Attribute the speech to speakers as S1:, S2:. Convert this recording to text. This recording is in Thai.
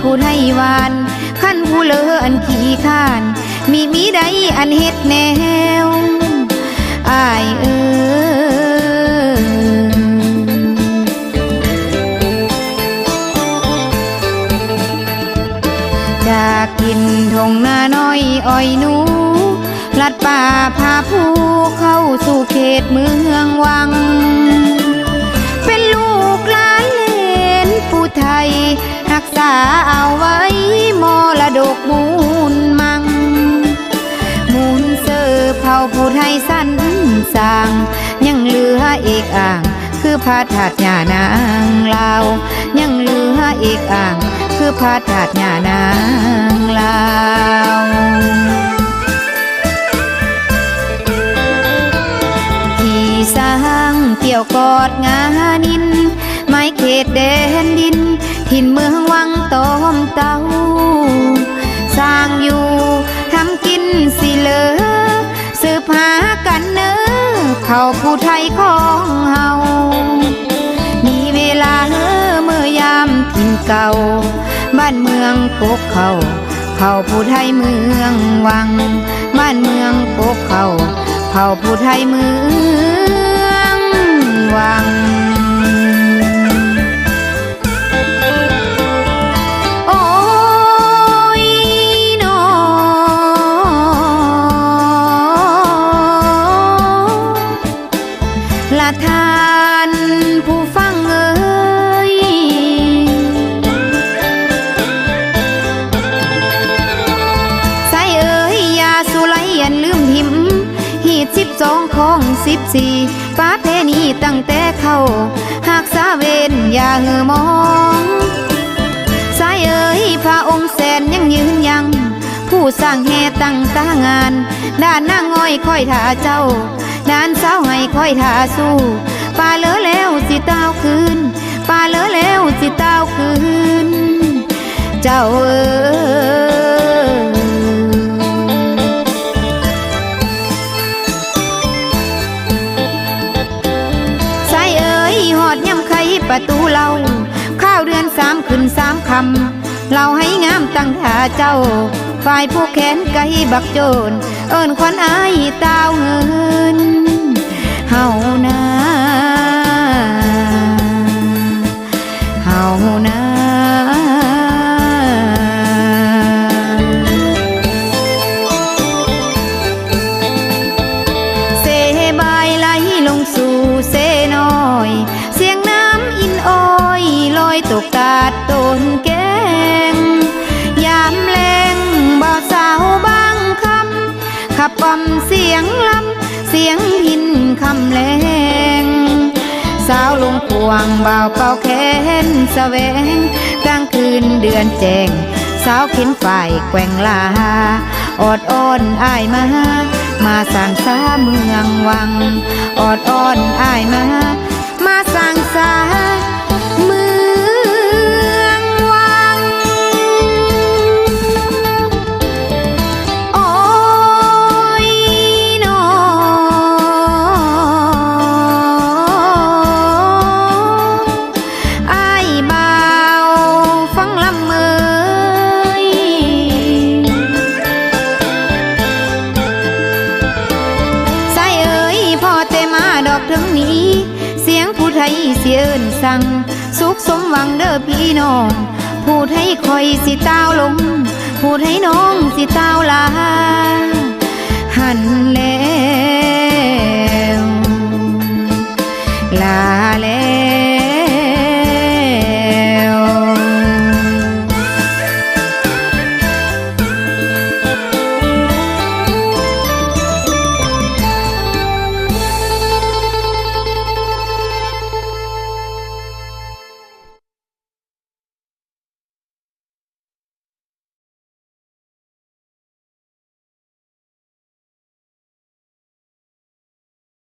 S1: ผู้ไทยวานขั้นผู้เลออันขี้ข้านมีใดอันเฮ็ดแนวอ้ายจากกินทงนาน้อยอ้อยหนูลัดป่าพาผู้เข้าสู่เขตเมืองวังเป็นลูกหลานเหลนผู้ไทยรักษาเอาไว้มรดกมูลมังมูลเสือเผ่าผู้ไทยสั้นสร้างยังเหลือเอกอ่างคือพระธาตุญานางลาวยังเหลือเอกอ่างคือพระธาตุญานางลาวที่สร้างเกี่ยวกอดงานินไม้เขตแดนดินถิ่นเมืองวังตอมเต้าสร้างอยู่ทำกินสิเหลือสืบหากันเนอเผ่าผู้ไทยของเฮามีเวลาเมื่อยามถิ่นเก่าบ้านเมืองกกเขาเผ่าผู้ไทยเมืองวังบ้านเมืองกกเขาเผ่าผู้ไทยเมืองวังทานผู้ฟังใส่ยาสุไลยันลืมหิมหีด12ของ14ป้าเพนีตั้งแต่เข้าหากสาเวนอย่าหือมองใส่พระองค์แสนยังยืนยังผู้สร้างแห่ตั้งตางานด้านนางอ้อยคอยท่าเจ้าด้านสาวให้คอยท่าสู้ป่าเลอแล้วสิเต้าคืนป่าเลอแล้วสิเต้าคืนเจ้าใส่หอดย่ำไขประตูเราข้าวเดือน3ขึ้น3คำเราให้งามตั้งท่าเจ้าฝ่ายผู้แขนไก่บักโจรเอิ้นควันอายเต้าเงินเฮานาเฮานาเสบายไหลลงสู่เสน้อยเสียงน้ำอินอ้อยลอยตกตาดต้นแกงยามแลงบ่าวสาวบางคำขับปอมเสียงลำเสียงพินคำแรงสาวลงพวงบ่าวเป่าแขนแสวงกลางคืนเดือนแจ้งสาวเข็นฝ่ายแกว่งลาออดอ้อนอ้ายมาสร้างสาเมืองวังออดอ้อนอ้ายมาสร้างสาเมืองวังโอ้ยนออ้ายบ่าวฟังลำใส่พ่อเตมาดอกถึงนี้เสียงผู้ไทยเสียเอิ้นสั่งสุขสมหวังเด้อพี่น้องผู้ไทยคอยสิต้าวลงผู้ไทยน้องสิต้าวลาหันแล้วลาแล้ว